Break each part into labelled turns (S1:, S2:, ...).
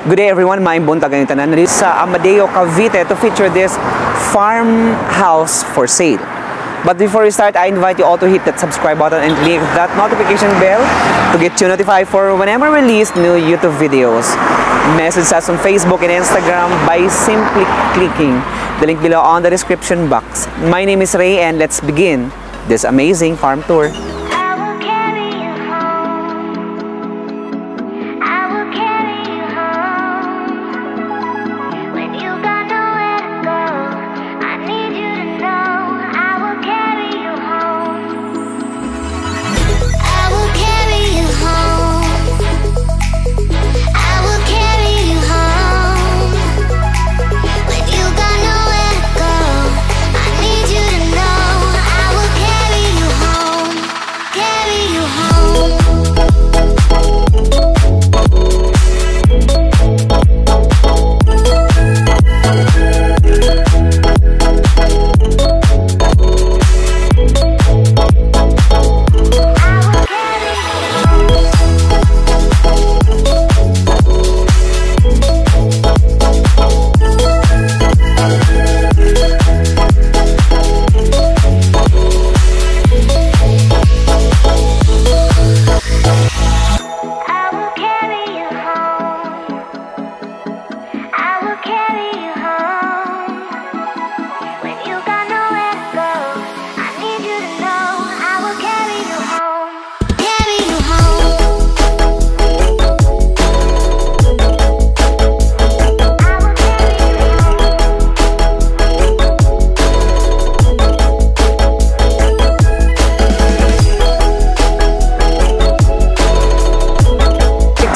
S1: Good day everyone, maayong buntag ang tanan dito sa Amadeo, Cavite to feature this farmhouse for sale. But before we start, I invite you all to hit that subscribe button and click that notification bell to get you notified for whenever we release new YouTube videos. Message us on Facebook and Instagram by simply clicking the link below on the description box. My name is Ray and let's begin this amazing farm tour.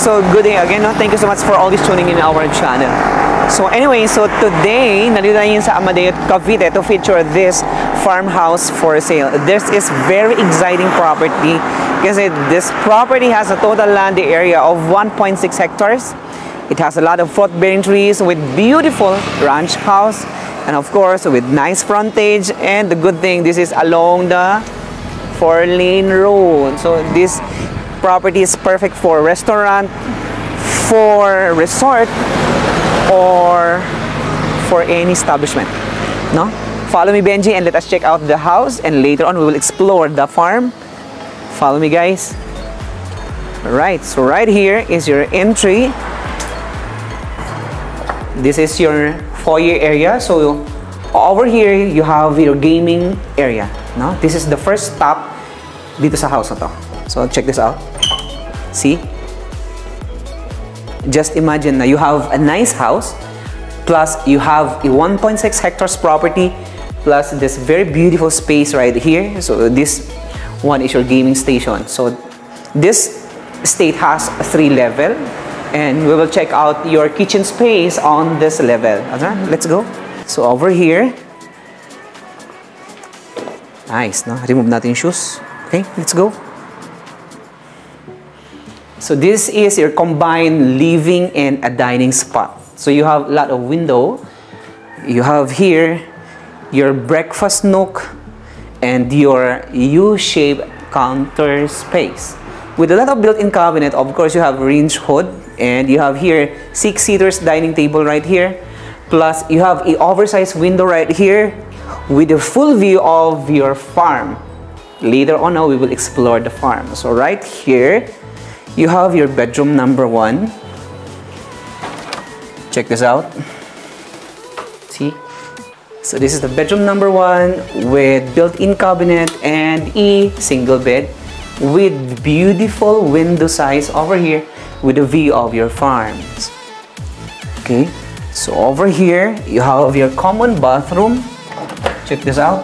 S1: So good day again, no? Thank you so much for always tuning in our channel. So anyway, so today, nandito tayo sa Amadeo, Cavite to feature this farmhouse for sale. This is very exciting property kasi this property has a total land area of 1.6 hectares. It has a lot of fruit-bearing trees with beautiful ranch house and of course with nice frontage, and the good thing, this is along the 4-lane road. So this property is perfect for restaurant, for resort, or for any establishment. No? Follow me, Benji, and let us check out the house, and later on we will explore the farm. Follow me, guys. Alright, so right here is your entry. This is your foyer area. So over here you have your gaming area. No? This is the first stop dito sa house na to. So check this out. See? Just imagine na you have a nice house, plus you have a 1.6 hectares property, plus this very beautiful space right here. So this one is your gaming station. So this estate has 3 levels, and we will check out your kitchen space on this level. Okay, let's go. So over here, nice, no? Remove natin yung shoes. Okay, let's go. So this is your combined living and a dining spot. So you have a lot of window. You have here your breakfast nook and your U-shaped counter space. With a lot of built-in cabinet, of course you have range hood, and you have here 6-seaters dining table right here. Plus you have an oversized window right here with a full view of your farm. Later on, now we will explore the farm. So right here, you have your bedroom number 1. Check this out. See? So this is the bedroom number 1 with built-in cabinet and a single bed with beautiful window size over here with a view of your farms. Okay, so over here you have your common bathroom. Check this out.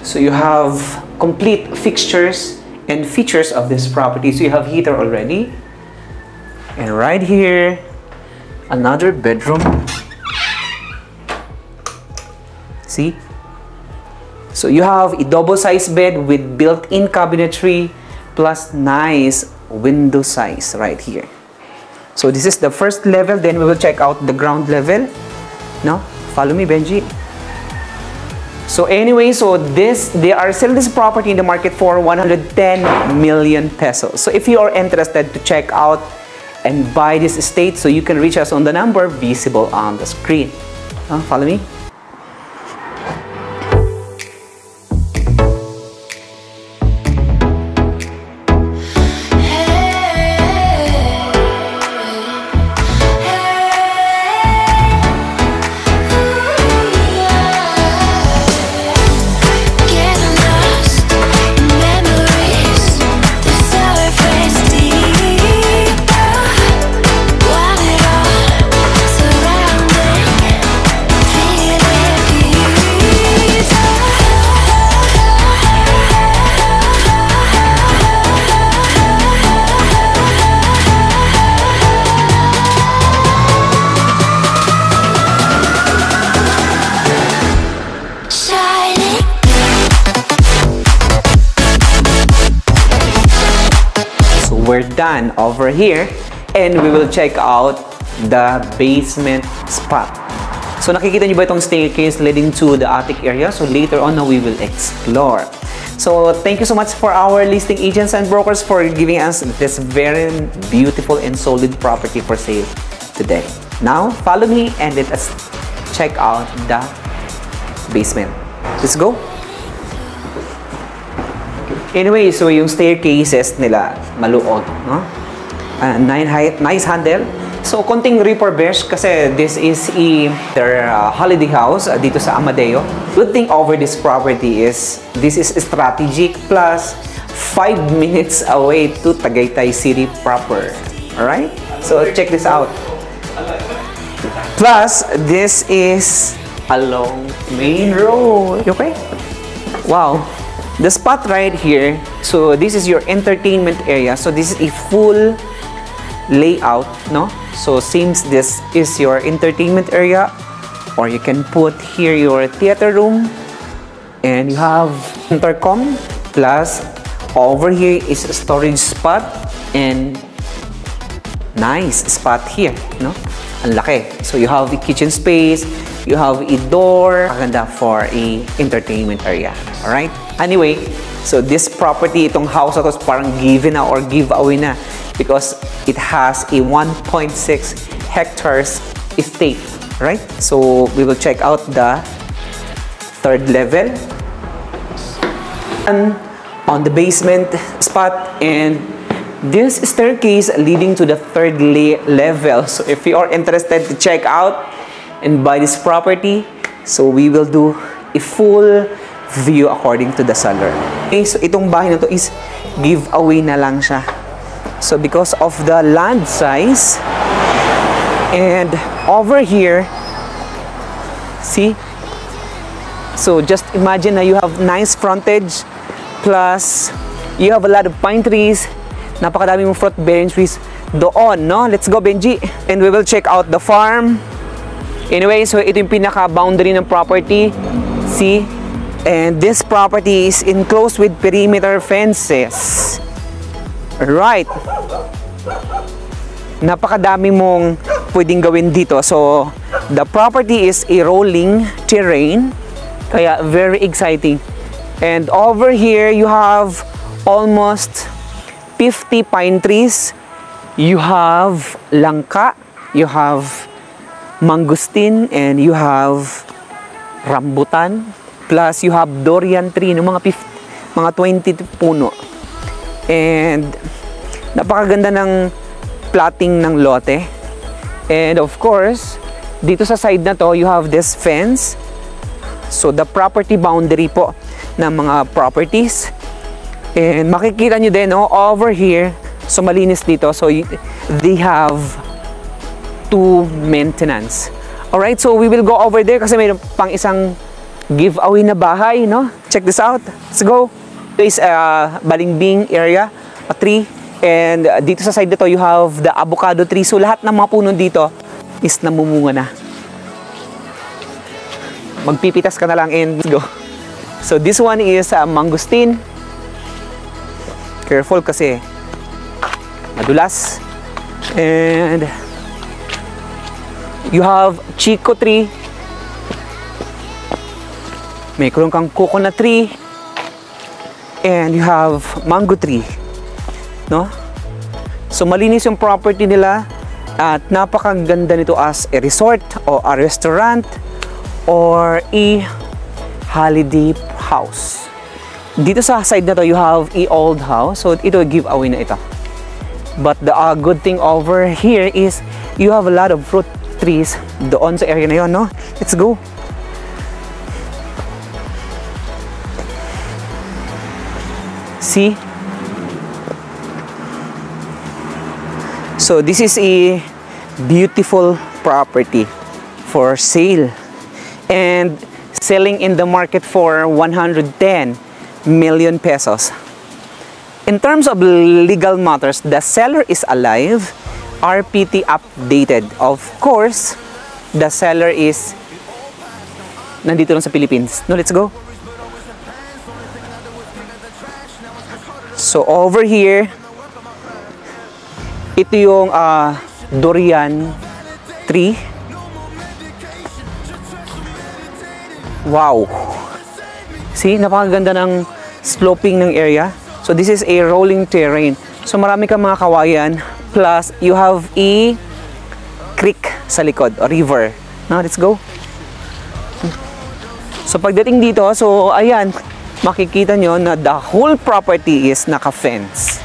S1: So you have complete fixtures and features of this property. So you have heater already, and right here another bedroom. See? So you have a double-sized bed with built-in cabinetry plus nice window size right here. So this is the first level, then we will check out the ground level. Now, follow me, Benji. So anyway, so they are selling this property in the market for 110 million pesos. So if you are interested to check out and buy this estate, so you can reach us on the number visible on the screen. Follow me. We're done over here, and we will check out the basement spot. So nakikita niyo ba itong staircase leading to the attic area? So later on we will explore. So thank you so much for our listing agents and brokers for giving us this very beautiful and solid property for sale today. Now follow me and let us check out the basement. Let's go. Anyway, so yung staircases nila maluot, no? Nice handle. So konting refurbish kasi this is their holiday house dito sa Amadeo. Good thing over this property is this is strategic, plus 5 minutes away to Tagaytay City proper. Alright? So check this out. Plus this is along main road. Okay? Wow. The spot right here, so this is your entertainment area. So this is a full layout, no? So since this is your entertainment area, or you can put here your theater room, and you have intercom, plus over here is a storage spot, and nice spot here, no? Ang laki. So you have a kitchen space, you have a door, maganda for a entertainment area. Alright? Anyway, so this property, itong house na to, parang given na or giveaway na because it has a 1.6 hectares estate. Right? So we will check out the third level and on the basement spot, and this staircase leading to the third level. So if you are interested to check out and buy this property, so we will do a full view according to the seller. Okay, so itong bahay na to is giveaway na lang siya. So because of the land size, and over here, see? So just imagine na you have nice frontage, plus you have a lot of pine trees, napakadami mong fruit-bearing trees doon, no? Let's go, Benji! And we will check out the farm. Anyway, so ito yung pinaka-boundary ng property. See? And this property is enclosed with perimeter fences. Right. Napakadami mong pwedeng gawin dito. So, the property is a rolling terrain. Kaya, very exciting. And over here, you have almost 50 pine trees. You have langka. You have Mangosteen. And you have Rambotan. Plus, you have Durian tree, no, mga 20 puno. And napakaganda ng plotting ng lote. And of course, dito sa side na to, you have this fence. So, the property boundary po ng mga properties. And makikita nyo din, no, over here, so malinis dito. So, they have 2 maintenance. Alright, so we will go over there kasi mayroon pang isang giveaway na bahay, no? Check this out. Let's go. This is a balimbing area, a tree. And dito sa side nito, you have the avocado tree. So lahat ng mga puno dito is namumunga na. Magpipitas ka na lang and let's go. So this one is Mangosteen. Careful kasi madulas. And you have Chico tree. May kang coconut tree. And you have mango tree. No? So malinis yung property nila. At napakaganda nito as a resort or a restaurant or a holiday house. Dito sa side na to, you have a old house. So ito giveaway na ito. But the good thing over here is you have a lot of fruit trees doon sa area na yon, no? Let's go. See? So this is a beautiful property for sale and selling in the market for 110 million pesos. In terms of legal matters, the seller is alive, RPT updated. Of course, the seller is nandito lang sa Philippines. No, let's go. So over here, ito yung Durian tree. Wow! See, napakaganda ng sloping ng area. So this is a rolling terrain. So marami kang mga kawayan. Plus, you have a creek sa likod, or river. Now, let's go. So pagdating dito, so ayan, makikita nyo na the whole property is naka-fence.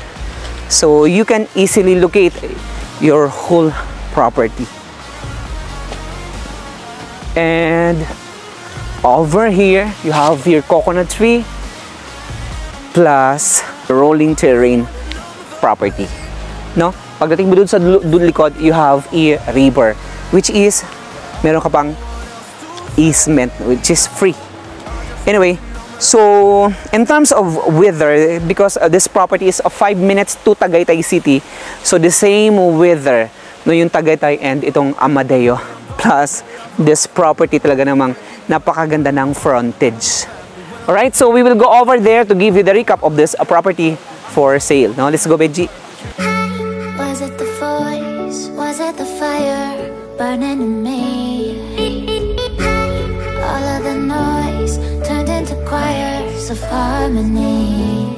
S1: So you can easily locate your whole property. And over here, you have your coconut tree plus rolling terrain property. No? Pagdating mo dun sa likod, you have a river, which is, meron ka pang easement, which is free. Anyway, so in terms of weather, because this property is 5 minutes to Tagaytay City, so the same weather, no, yung Tagaytay and itong Amadeo, plus this property talaga namang napakaganda ng frontage. Alright, so we will go over there to give you the recap of this property for sale. Now, let's go, Benji.
S2: Was it the voice? Was it the fire burning in me? All of the noise turned into choirs of harmony.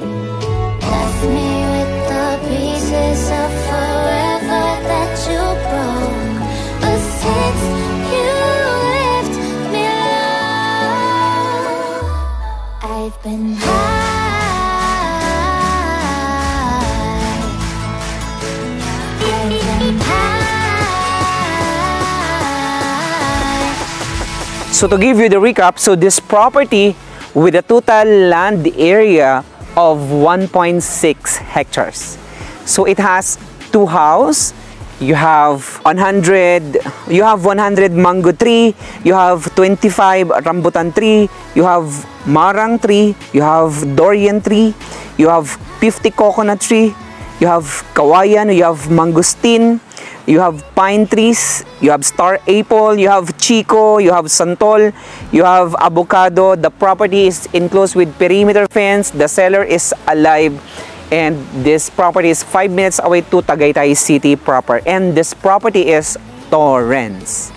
S2: Left me with the pieces of forever that you broke. But since you left me alone, I've been high.
S1: So to give you the recap, so this property with a total land area of 1.6 hectares. So it has 2 houses. You have 100 mango tree, you have 25 rambutan tree, you have marang tree, you have durian tree, you have 50 coconut tree, you have kawayan, you have mangosteen, you have pine trees, you have star apple, you have Chico, you have Santol, you have Avocado. The property is enclosed with perimeter fence. The seller is alive. And this property is 5 minutes away to Tagaytay City proper. And this property is Torrens.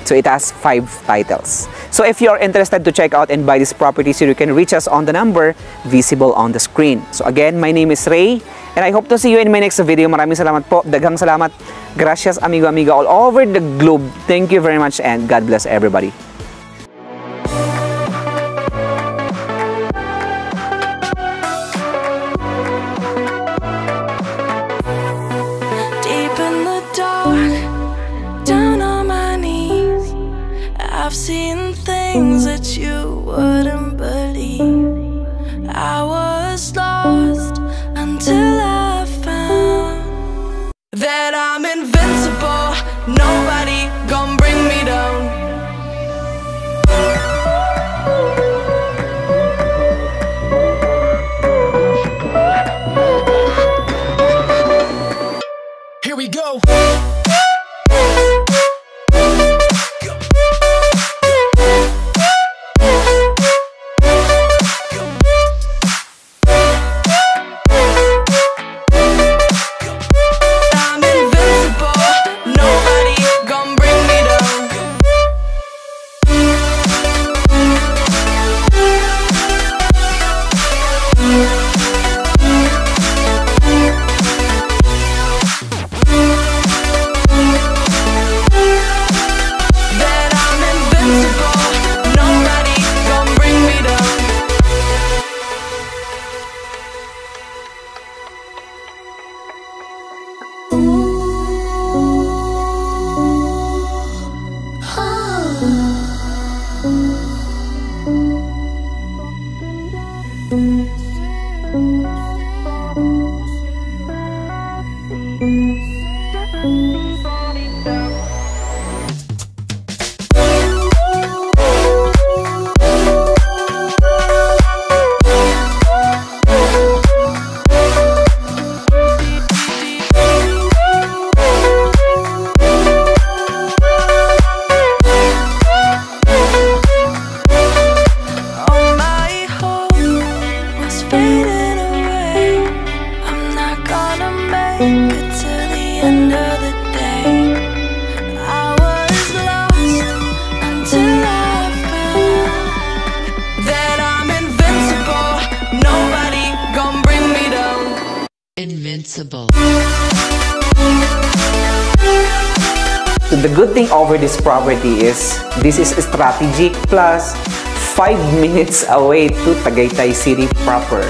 S1: So it has 5 titles. So if you're interested to check out and buy this property, so you can reach us on the number visible on the screen. So again, my name is Ray. And I hope to see you in my next video. Maraming salamat po. Daghang salamat. Gracias, amigo, amiga, all over the globe. Thank you very much and God bless everybody.
S3: Deep in the dark, down on my knees, I've seen things that you wouldn't believe. I was lost until I found that I'm invincible. Nobody gon' bring me down. Here we go.
S4: Invincible.
S1: So the good thing over this property is this is strategic plus 5 minutes away to Tagaytay City proper.